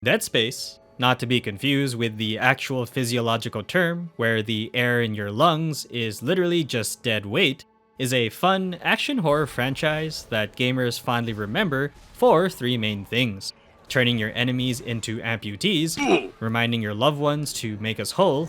Dead space, not to be confused with the actual physiological term where the air in your lungs is literally just dead weight, is a fun action horror franchise that gamers fondly remember for three main things: turning your enemies into amputees, reminding your loved ones to make us whole,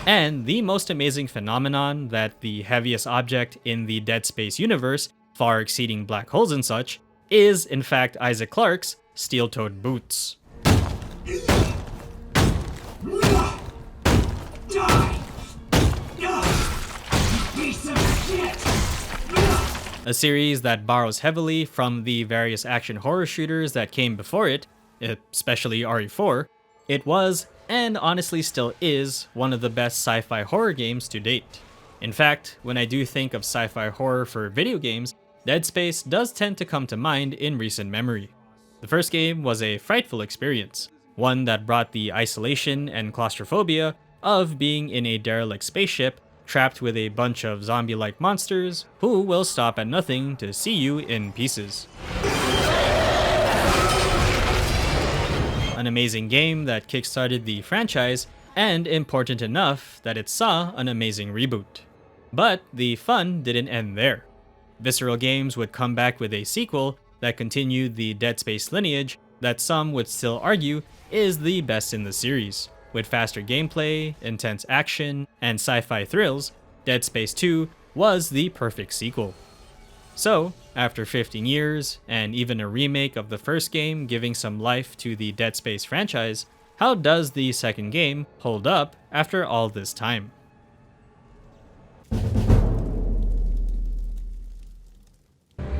and the most amazing phenomenon that the heaviest object in the Dead Space universe, far exceeding black holes and such, is in fact Isaac Clarke's steel-toed boots. A series that borrows heavily from the various action horror shooters that came before it, especially RE4, it was, and honestly still is, one of the best sci-fi horror games to date. In fact, when I do think of sci-fi horror for video games, Dead Space does tend to come to mind in recent memory. The first game was a frightful experience, one that brought the isolation and claustrophobia of being in a derelict spaceship trapped with a bunch of zombie-like monsters who will stop at nothing to see you in pieces. An amazing game that kickstarted the franchise, and important enough that it saw an amazing reboot. But the fun didn't end there. Visceral Games would come back with a sequel that continued the Dead Space lineage that some would still argue is the best in the series. With faster gameplay, intense action, and sci-fi thrills, Dead Space 2 was the perfect sequel. So, after 15 years, and even a remake of the first game giving some life to the Dead Space franchise, how does the second game hold up after all this time?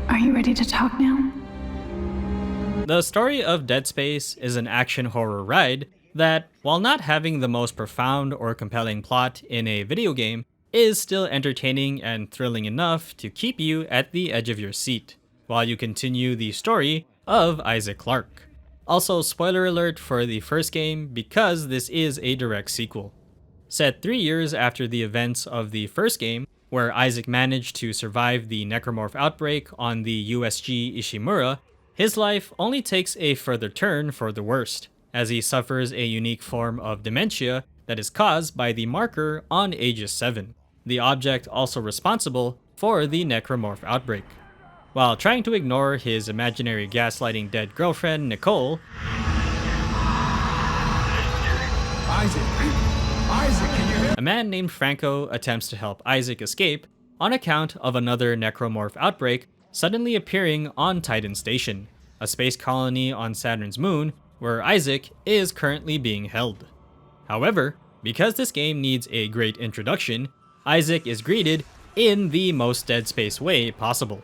Are you ready to talk now? The story of Dead Space is an action horror ride that, while not having the most profound or compelling plot in a video game, is still entertaining and thrilling enough to keep you at the edge of your seat, while you continue the story of Isaac Clarke. Also, spoiler alert for the first game because this is a direct sequel. Set 3 years after the events of the first game, where Isaac managed to survive the Necromorph outbreak on the USG Ishimura, his life only takes a further turn for the worst, as he suffers a unique form of dementia that is caused by the marker on Aegis 7, the object also responsible for the Necromorph outbreak. While trying to ignore his imaginary gaslighting dead girlfriend, Nicole, Isaac, can you hear? A man named Franco attempts to help Isaac escape on account of another Necromorph outbreak suddenly appearing on Titan Station, a space colony on Saturn's moon where Isaac is currently being held. However, because this game needs a great introduction, Isaac is greeted in the most Dead Space way possible.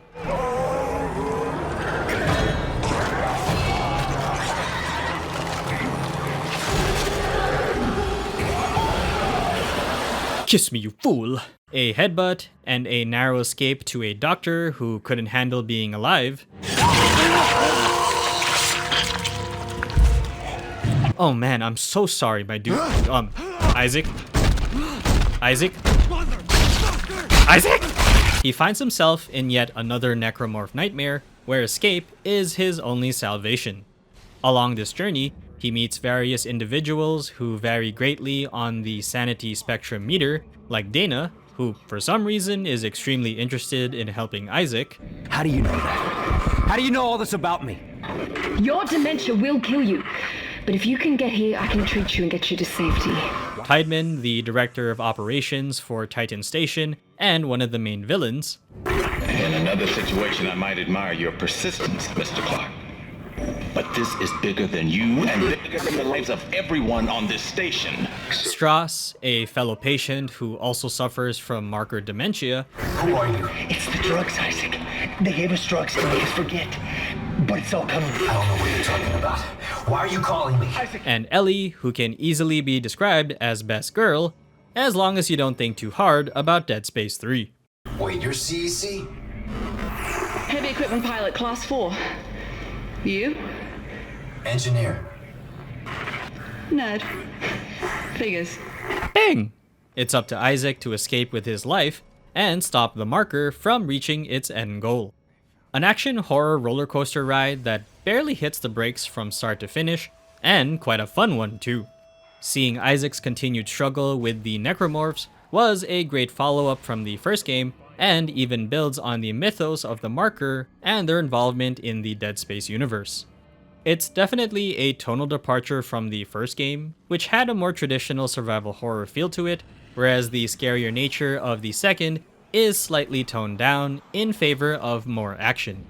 Kiss me, you fool! A headbutt and a narrow escape to a doctor who couldn't handle being alive. Oh man, I'm so sorry, my dude. Isaac? Isaac? Isaac? He finds himself in yet another Necromorph nightmare where escape is his only salvation. Along this journey, he meets various individuals who vary greatly on the sanity spectrum meter, like Dana, who for some reason is extremely interested in helping Isaac. How do you know that? How do you know all this about me? Your dementia will kill you. But if you can get here, I can treat you and get you to safety. Tideman, the director of operations for Titan Station, and one of the main villains. In another situation, I might admire your persistence, Mr. Clarke. But this is bigger than you and bigger than the lives of everyone on this station. Strauss, a fellow patient who also suffers from marker dementia. Who are you? It's the drugs, Isaac. They gave us drugs to make us forget. But it's all coming. I don't know what you're talking about. Why are you calling me? And Ellie, who can easily be described as best girl, as long as you don't think too hard about Dead Space 3. Wait, you're CEC? Heavy equipment pilot, class 4. You? Engineer. Nerd. Figures. Bang! It's up to Isaac to escape with his life and stop the marker from reaching its end goal. An action horror roller coaster ride that barely hits the brakes from start to finish, and quite a fun one too. Seeing Isaac's continued struggle with the Necromorphs was a great follow-up from the first game, and even builds on the mythos of the marker and their involvement in the Dead Space universe. It's definitely a tonal departure from the first game, which had a more traditional survival horror feel to it, whereas the scarier nature of the second is slightly toned down in favor of more action.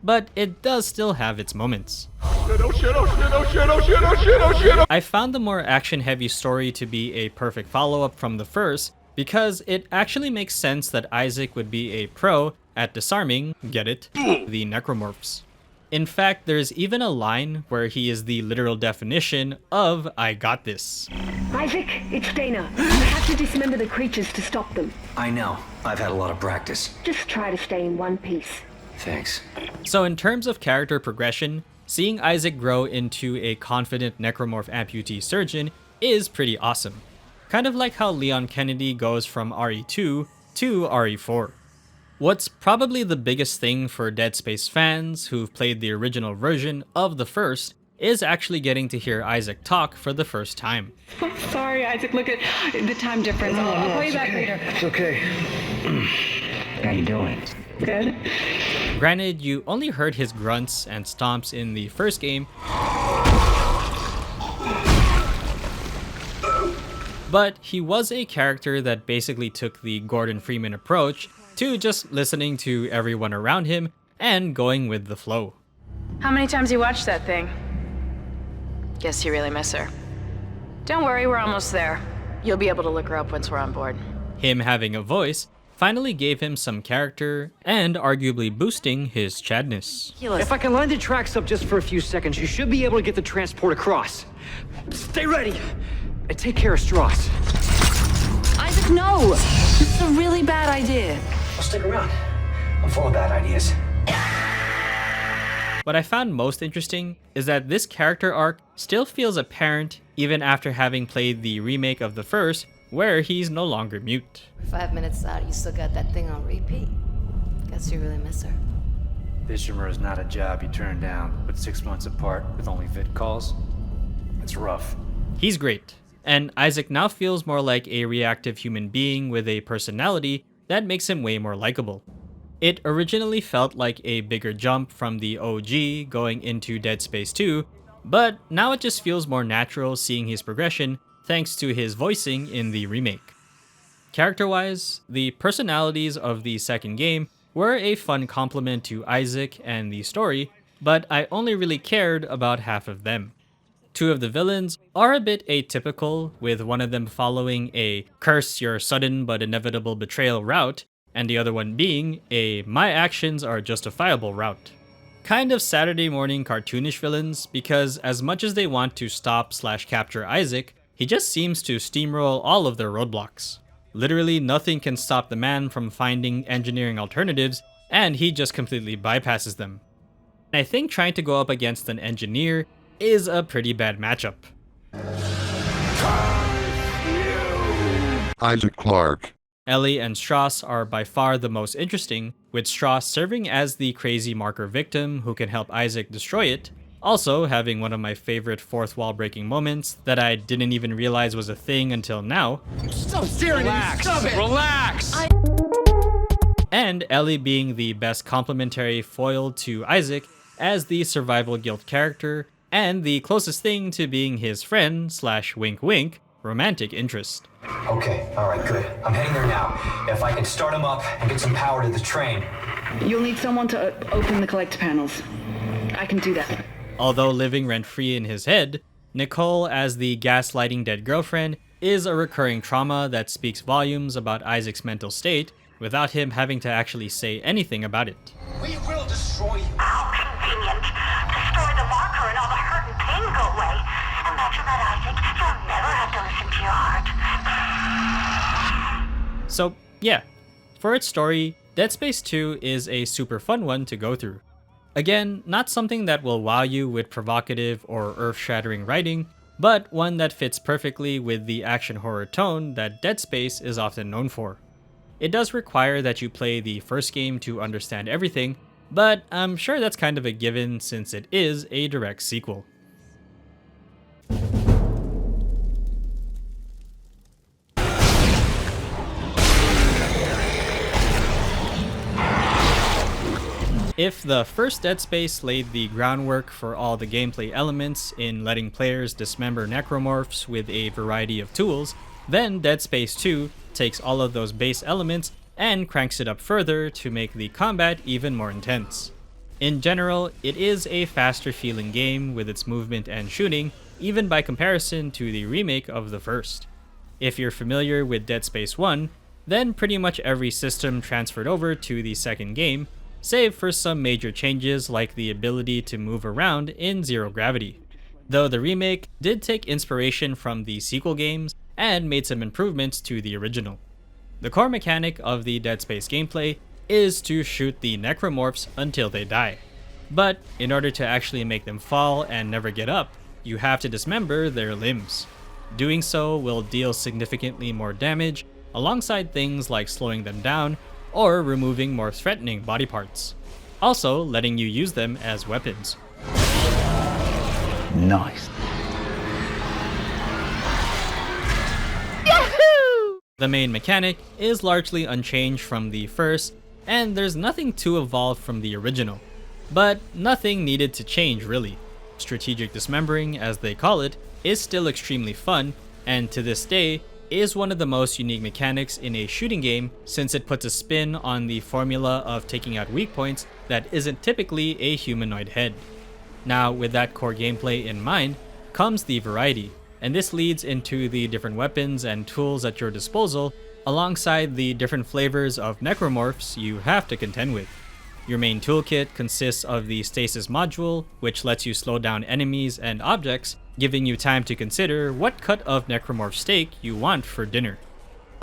But it does still have its moments. I found the more action-heavy story to be a perfect follow-up from the first, because it actually makes sense that Isaac would be a pro at disarming, get it, the Necromorphs. In fact, there's even a line where he is the literal definition of "I got this." Isaac, it's Dana. You have to dismember the creatures to stop them. I know. I've had a lot of practice. Just try to stay in one piece. Thanks. So in terms of character progression, seeing Isaac grow into a confident Necromorph amputee surgeon is pretty awesome. Kind of like how Leon Kennedy goes from RE2 to RE4. What's probably the biggest thing for Dead Space fans who've played the original version of the first is actually getting to hear Isaac talk for the first time. I'm sorry, Isaac. Look at the time difference. I'll call you back later. It's okay. How you doing? Good. Granted, you only heard his grunts and stomps in the first game, but he was a character that basically took the Gordon Freeman approach to just listening to everyone around him and going with the flow. How many times you watched that thing? Guess you really miss her. Don't worry, we're almost there. You'll be able to look her up once we're on board. Him having a voice finally gave him some character and arguably boosting his Chadness. If I can line the tracks up just for a few seconds, you should be able to get the transport across. Stay ready! And take care of Strauss. Isaac, no! This is a really bad idea. I'll stick around. I'm full of bad ideas. What I found most interesting is that this character arc still feels apparent even after having played the remake of the first, where he's no longer mute. 5 minutes out, you still got that thing on repeat. Guess you really miss her. Fishermer is not a job you turn down, but 6 months apart with only vid calls. It's rough. He's great, and Isaac now feels more like a reactive human being with a personality that makes him way more likable. It originally felt like a bigger jump from the OG going into Dead Space 2, but now it just feels more natural seeing his progression thanks to his voicing in the remake. Character-wise, the personalities of the second game were a fun complement to Isaac and the story, but I only really cared about half of them. Two of the villains are a bit atypical, with one of them following a curse your sudden but inevitable betrayal route, and the other one being a my actions are justifiable route. Kind of Saturday morning cartoonish villains, because as much as they want to stop/capture Isaac, he just seems to steamroll all of their roadblocks. Literally nothing can stop the man from finding engineering alternatives, and he just completely bypasses them. I think trying to go up against an engineer is a pretty bad matchup. Isaac Clarke. Ellie and Strauss are by far the most interesting, with Strauss serving as the crazy marker victim who can help Isaac destroy it, also having one of my favorite fourth wall breaking moments that I didn't even realize was a thing until now. Stop staring at me! Stop it! Relax! And Ellie being the best complementary foil to Isaac as the survival guilt character, and the closest thing to being his friend/wink wink romantic interest. Okay, alright, good. I'm heading there now. If I can start him up and get some power to the train. You'll need someone to open the collect panels. I can do that. Although living rent-free in his head, Nicole as the gaslighting dead girlfriend is a recurring trauma that speaks volumes about Isaac's mental state without him having to actually say anything about it. We will destroy you. How convenient. Destroy the marker and all the hurt and pain go away. Imagine that, Isaac. You'll never have to listen to your heart. So, yeah. For its story, Dead Space 2 is a super fun one to go through. Again, not something that will wow you with provocative or earth-shattering writing, but one that fits perfectly with the action horror tone that Dead Space is often known for. It does require that you play the first game to understand everything, but I'm sure that's kind of a given since it is a direct sequel. If the first Dead Space laid the groundwork for all the gameplay elements in letting players dismember necromorphs with a variety of tools, then Dead Space 2 takes all of those base elements and cranks it up further to make the combat even more intense. In general, it is a faster feeling game with its movement and shooting, even by comparison to the remake of the first. If you're familiar with Dead Space 1, then pretty much every system transferred over to the second game, save for some major changes like the ability to move around in zero gravity. Though the remake did take inspiration from the sequel games and made some improvements to the original. The core mechanic of the Dead Space gameplay is to shoot the necromorphs until they die. But in order to actually make them fall and never get up, you have to dismember their limbs. Doing so will deal significantly more damage, alongside things like slowing them down or removing more threatening body parts, also letting you use them as weapons. Nice. Yahoo! The main mechanic is largely unchanged from the first, and there's nothing too evolved from the original. But nothing needed to change really. Strategic dismembering, as they call it, is still extremely fun, and to this day, is one of the most unique mechanics in a shooting game since it puts a spin on the formula of taking out weak points that isn't typically a humanoid head. Now, with that core gameplay in mind, comes the variety, and this leads into the different weapons and tools at your disposal, alongside the different flavors of necromorphs you have to contend with. Your main toolkit consists of the stasis module, which lets you slow down enemies and objects, giving you time to consider what cut of necromorph steak you want for dinner.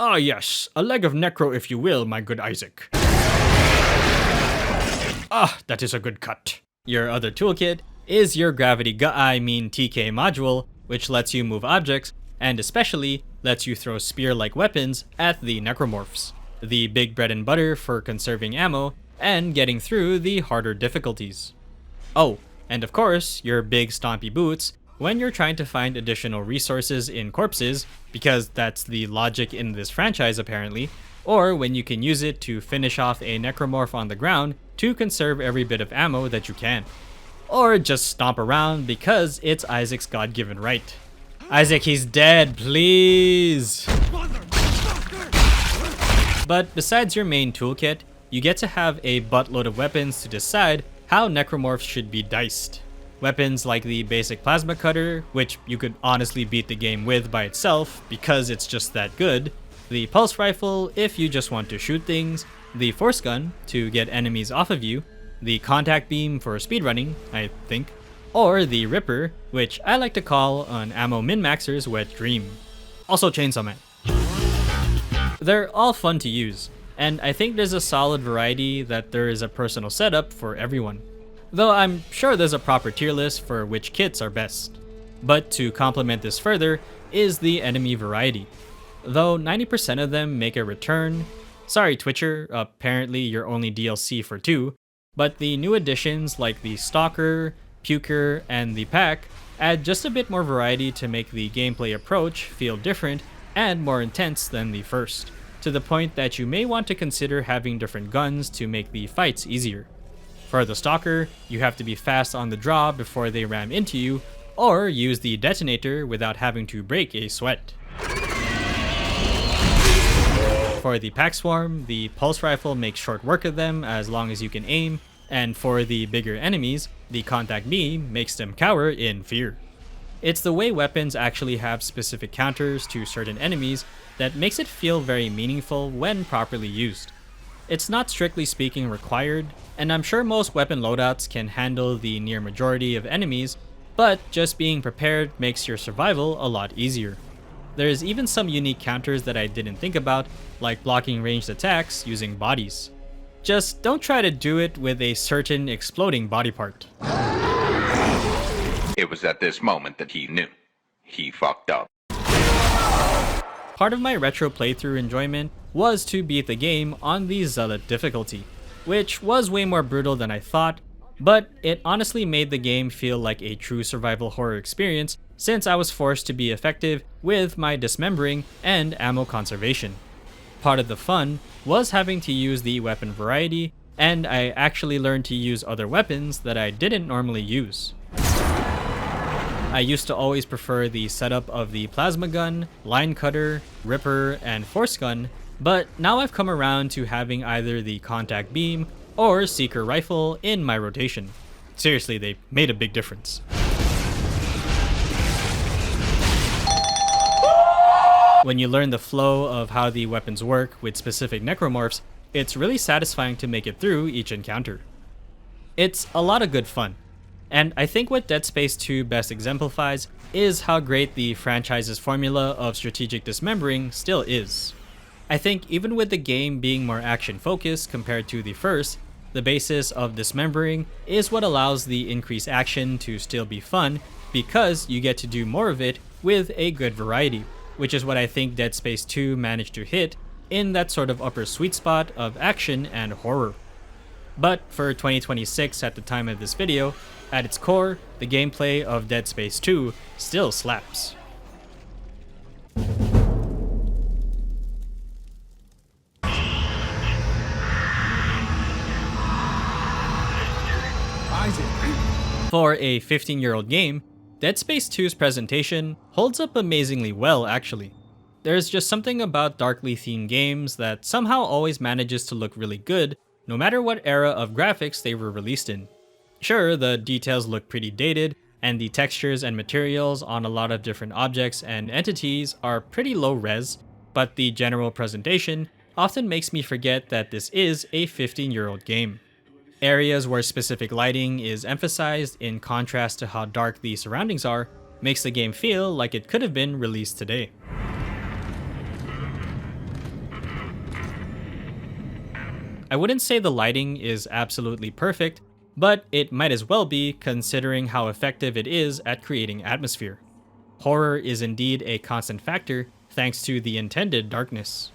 Ah yes, a leg of necro if you will, my good Isaac. Ah, that is a good cut. Your other toolkit is your gravity TK module, which lets you move objects, and especially lets you throw spear-like weapons at the necromorphs. The big bread and butter for conserving ammo, and getting through the harder difficulties. Oh, and of course, your big stompy boots when you're trying to find additional resources in corpses, because that's the logic in this franchise apparently, or when you can use it to finish off a necromorph on the ground to conserve every bit of ammo that you can. Or just stomp around because it's Isaac's God-given right. Isaac, he's dead, please! But besides your main toolkit, you get to have a buttload of weapons to decide how necromorphs should be diced. Weapons like the basic plasma cutter, which you could honestly beat the game with by itself because it's just that good, the pulse rifle if you just want to shoot things, the force gun to get enemies off of you, the contact beam for speedrunning, I think, or the ripper, which I like to call an ammo min-maxer's wet dream. Also Chainsaw Man. They're all fun to use, and I think there's a solid variety that there is a personal setup for everyone. Though I'm sure there's a proper tier list for which kits are best. But to complement this further is the enemy variety. Though 90% of them make a return, sorry Twitcher, apparently you're only DLC for 2, but the new additions like the Stalker, Puker, and the Pack add just a bit more variety to make the gameplay approach feel different and more intense than the first, to the point that you may want to consider having different guns to make the fights easier. For the Stalker, you have to be fast on the draw before they ram into you, or use the detonator without having to break a sweat. For the Pack Swarm, the pulse rifle makes short work of them as long as you can aim, and for the bigger enemies, the contact beam makes them cower in fear. It's the way weapons actually have specific counters to certain enemies that makes it feel very meaningful when properly used. It's not strictly speaking required, and I'm sure most weapon loadouts can handle the near majority of enemies, but just being prepared makes your survival a lot easier. There's even some unique counters that I didn't think about, like blocking ranged attacks using bodies. Just don't try to do it with a certain exploding body part. It was at this moment that he knew. He fucked up. Part of my retro playthrough enjoyment was to beat the game on the Zealot difficulty. which was way more brutal than I thought, but it honestly made the game feel like a true survival horror experience since I was forced to be effective with my dismembering and ammo conservation. Part of the fun was having to use the weapon variety, and I actually learned to use other weapons that I didn't normally use. I used to always prefer the setup of the plasma gun, line cutter, ripper, and force gun, but now I've come around to having either the contact beam or seeker rifle in my rotation. Seriously, they made a big difference. When you learn the flow of how the weapons work with specific necromorphs, it's really satisfying to make it through each encounter. It's a lot of good fun. And I think what Dead Space 2 best exemplifies is how great the franchise's formula of strategic dismembering still is. I think even with the game being more action focused compared to the first, the basis of dismembering is what allows the increased action to still be fun because you get to do more of it with a good variety, which is what I think Dead Space 2 managed to hit in that sort of upper sweet spot of action and horror. But for 2026 at the time of this video, at its core, the gameplay of Dead Space 2 still slaps. For a 15-year-old game, Dead Space 2's presentation holds up amazingly well actually. There's just something about darkly themed games that somehow always manages to look really good no matter what era of graphics they were released in. Sure, the details look pretty dated, and the textures and materials on a lot of different objects and entities are pretty low res, but the general presentation often makes me forget that this is a 15-year-old game. Areas where specific lighting is emphasized in contrast to how dark the surroundings are makes the game feel like it could have been released today. I wouldn't say the lighting is absolutely perfect, but it might as well be considering how effective it is at creating atmosphere. Horror is indeed a constant factor thanks to the intended darkness.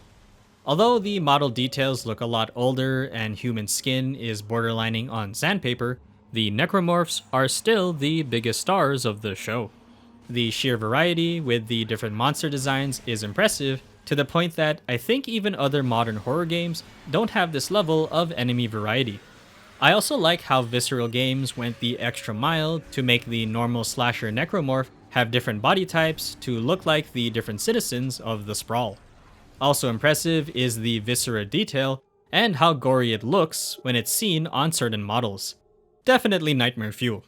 Although the model details look a lot older and human skin is borderlining on sandpaper, the Necromorphs are still the biggest stars of the show. The sheer variety with the different monster designs is impressive, to the point that I think even other modern horror games don't have this level of enemy variety. I also like how Visceral Games went the extra mile to make the normal slasher Necromorph have different body types to look like the different citizens of the Sprawl. Also impressive is the viscera detail and how gory it looks when it's seen on certain models. Definitely nightmare fuel.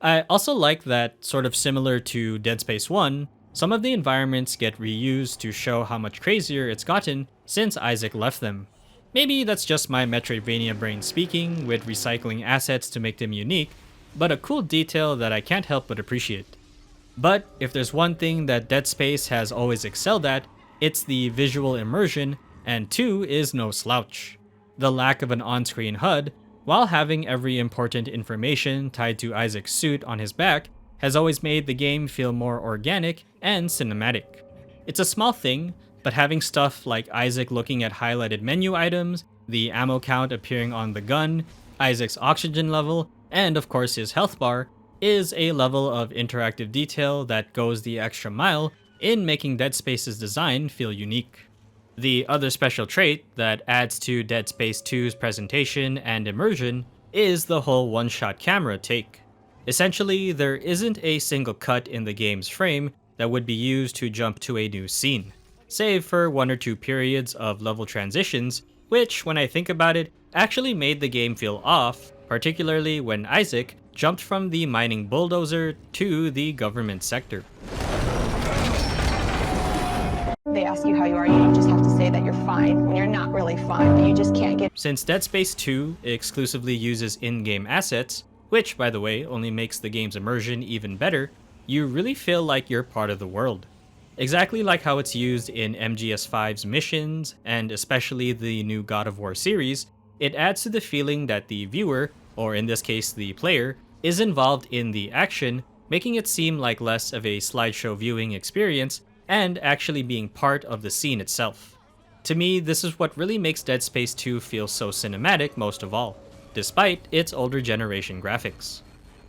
I also like that, sort of similar to Dead Space 1, some of the environments get reused to show how much crazier it's gotten since Isaac left them. Maybe that's just my Metroidvania brain speaking with recycling assets to make them unique, but a cool detail that I can't help but appreciate. But if there's one thing that Dead Space has always excelled at, it's the visual immersion, and 2 is no slouch. The lack of an on-screen HUD, while having every important information tied to Isaac's suit on his back, has always made the game feel more organic and cinematic. It's a small thing, but having stuff like Isaac looking at highlighted menu items, the ammo count appearing on the gun, Isaac's oxygen level, and of course his health bar, is a level of interactive detail that goes the extra mile in making Dead Space's design feel unique. The other special trait that adds to Dead Space 2's presentation and immersion is the whole one-shot camera take. Essentially, there isn't a single cut in the game's frame that would be used to jump to a new scene, save for 1 or 2 periods of level transitions, which, when I think about it, actually made the game feel off, particularly when Isaac jumped from the mining bulldozer to the government sector. They ask you how you are, you don't just have to say that you're fine when you're not really fine, but you just can't get... Since Dead Space 2 exclusively uses in-game assets, which, by the way, only makes the game's immersion even better, you really feel like you're part of the world. Exactly like how it's used in MGS5's missions, and especially the new God of War series, it adds to the feeling that the viewer, or in this case the player, is involved in the action, making it seem like less of a slideshow viewing experience and actually being part of the scene itself. To me, this is what really makes Dead Space 2 feel so cinematic most of all, despite its older generation graphics.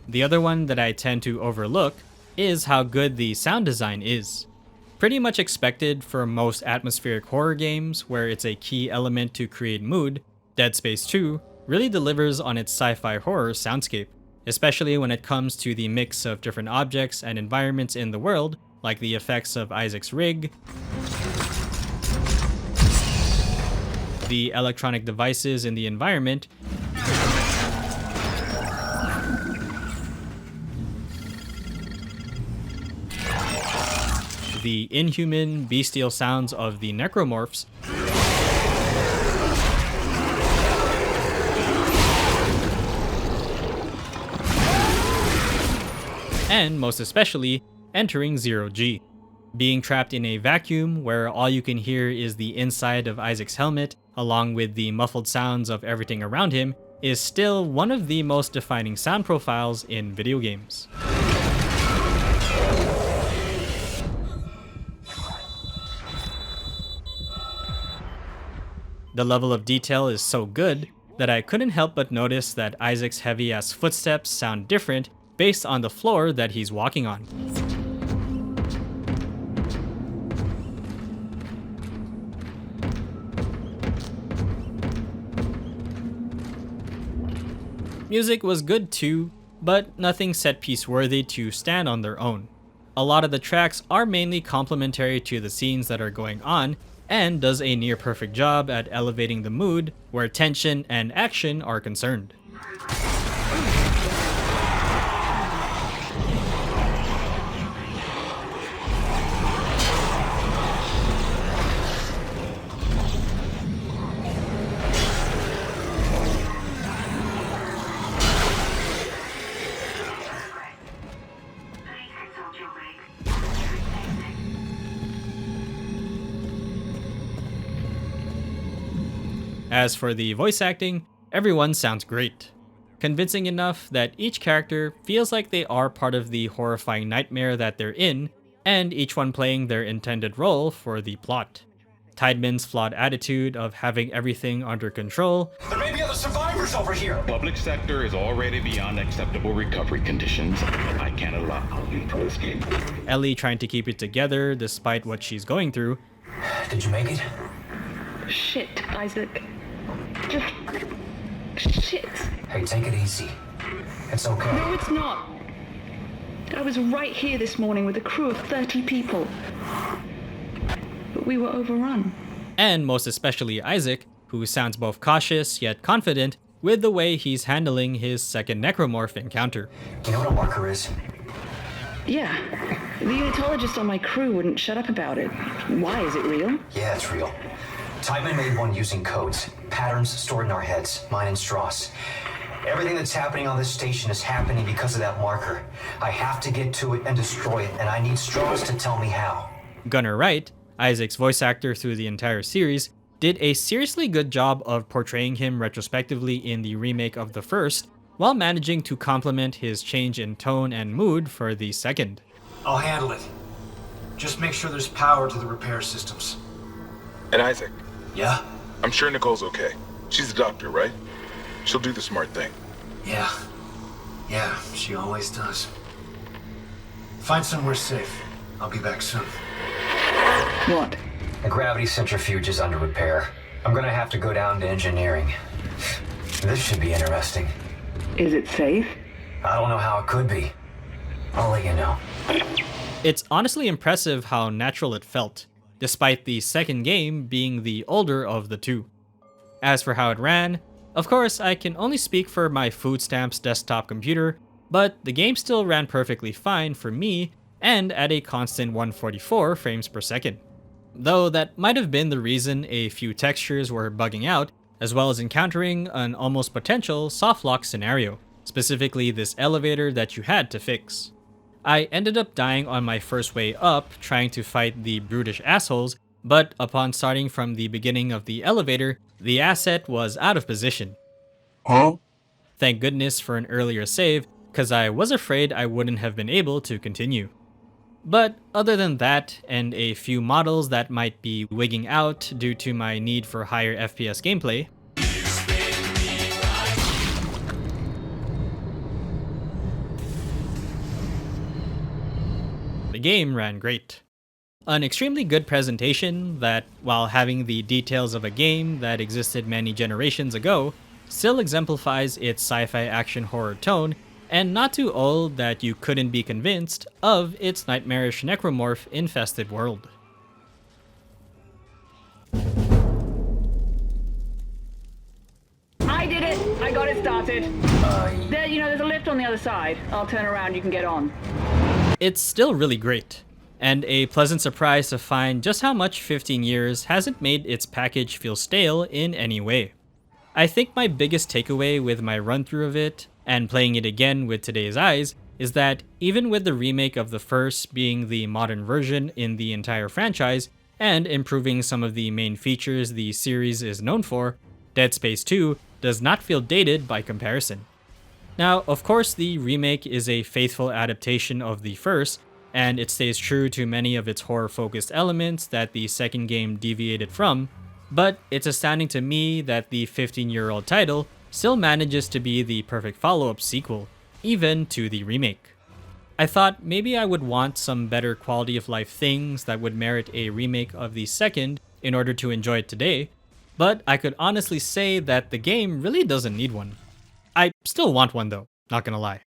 The other one that I tend to overlook is how good the sound design is. Pretty much expected for most atmospheric horror games where it's a key element to create mood, Dead Space 2 really delivers on its sci-fi horror soundscape, especially when it comes to the mix of different objects and environments in the world, like the effects of Isaac's rig, the electronic devices in the environment, the inhuman, bestial sounds of the Necromorphs, and most especially, entering Zero G. Being trapped in a vacuum where all you can hear is the inside of Isaac's helmet, along with the muffled sounds of everything around him, is still one of the most defining sound profiles in video games. The level of detail is so good that I couldn't help but notice that Isaac's heavy-ass footsteps sound different based on the floor that he's walking on. Music was good too, but nothing set-piece worthy to stand on their own. A lot of the tracks are mainly complementary to the scenes that are going on, and does a near perfect job at elevating the mood where tension and action are concerned. As for the voice acting, everyone sounds great. Convincing enough that each character feels like they are part of the horrifying nightmare that they're in, and each one playing their intended role for the plot. Tideman's flawed attitude of having everything under control. There may be other survivors over here! Public sector is already beyond acceptable recovery conditions. I can't allow you to escape. Ellie trying to keep it together despite what she's going through. Did you make it? Shit, Isaac. Just... shit. Hey, take it easy. It's okay. No, it's not. I was right here this morning with a crew of 30 people. But we were overrun. And most especially Isaac, who sounds both cautious yet confident with the way he's handling his second Necromorph encounter. You know what a marker is? Yeah. The unitologist on my crew wouldn't shut up about it. Why? Is it real? Yeah, it's real. Tideman made one using codes, patterns stored in our heads, mine and Strauss. Everything that's happening on this station is happening because of that marker. I have to get to it and destroy it, and I need Strauss to tell me how. Gunnar Wright, Isaac's voice actor through the entire series, did a seriously good job of portraying him retrospectively in the remake of the first, while managing to complement his change in tone and mood for the second. I'll handle it. Just make sure there's power to the repair systems. And Isaac. Yeah? I'm sure Nicole's okay. She's a doctor, right? She'll do the smart thing. Yeah. Yeah, she always does. Find somewhere safe. I'll be back soon. What? The gravity centrifuge is under repair. I'm gonna have to go down to engineering. This should be interesting. Is it safe? I don't know how it could be. I'll let you know. It's honestly impressive how natural it felt, despite the second game being the older of the two. As for how it ran, of course I can only speak for my food stamps desktop computer, but the game still ran perfectly fine for me and at a constant 144 frames per second. Though that might have been the reason a few textures were bugging out, as well as encountering an almost potential softlock scenario, specifically this elevator that you had to fix. I ended up dying on my first way up trying to fight the brutish assholes, but upon starting from the beginning of the elevator, the asset was out of position. Huh? Thank goodness for an earlier save, cause I was afraid I wouldn't have been able to continue. But other than that, and a few models that might be wigging out due to my need for higher FPS gameplay, the game ran great. An extremely good presentation that, while having the details of a game that existed many generations ago, still exemplifies its sci-fi action horror tone, and not too old that you couldn't be convinced of its nightmarish necromorph infested world. I did it! I got it started. There, there's a lift on the other side. I'll turn around, you can get on. It's still really great, and a pleasant surprise to find just how much 15 years hasn't made its package feel stale in any way. I think my biggest takeaway with my run through of it, and playing it again with today's eyes, is that even with the remake of the first being the modern version in the entire franchise, and improving some of the main features the series is known for, Dead Space 2 does not feel dated by comparison. Now, of course, the remake is a faithful adaptation of the first, and it stays true to many of its horror-focused elements that the second game deviated from, but it's astounding to me that the 15-year-old title still manages to be the perfect follow-up sequel, even to the remake. I thought maybe I would want some better quality of life things that would merit a remake of the second in order to enjoy it today, but I could honestly say that the game really doesn't need one. I still want one though, not gonna lie.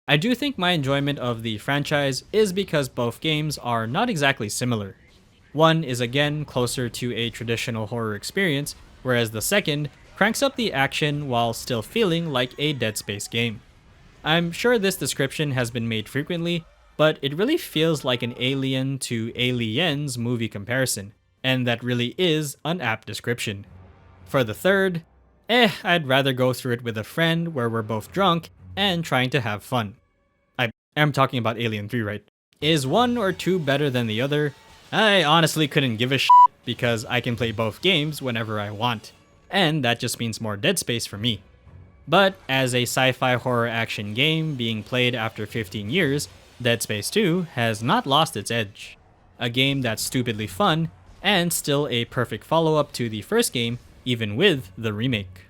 I do think my enjoyment of the franchise is because both games are not exactly similar. One is again closer to a traditional horror experience, whereas the second cranks up the action while still feeling like a Dead Space game. I'm sure this description has been made frequently, but it really feels like an Alien to Aliens movie comparison, and that really is an apt description. For the third, I'd rather go through it with a friend where we're both drunk and trying to have fun. I am talking about Alien 3, right? Is one or two better than the other? I honestly couldn't give a shit because I can play both games whenever I want, and that just means more Dead Space for me. But as a sci-fi horror action game being played after 15 years, Dead Space 2 has not lost its edge. A game that's stupidly fun, and still a perfect follow-up to the first game, even with the remake.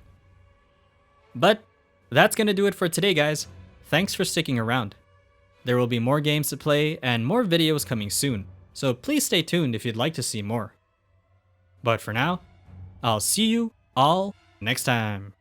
But that's gonna do it for today, guys. Thanks for sticking around. There will be more games to play and more videos coming soon, so please stay tuned if you'd like to see more. But for now, I'll see you all next time.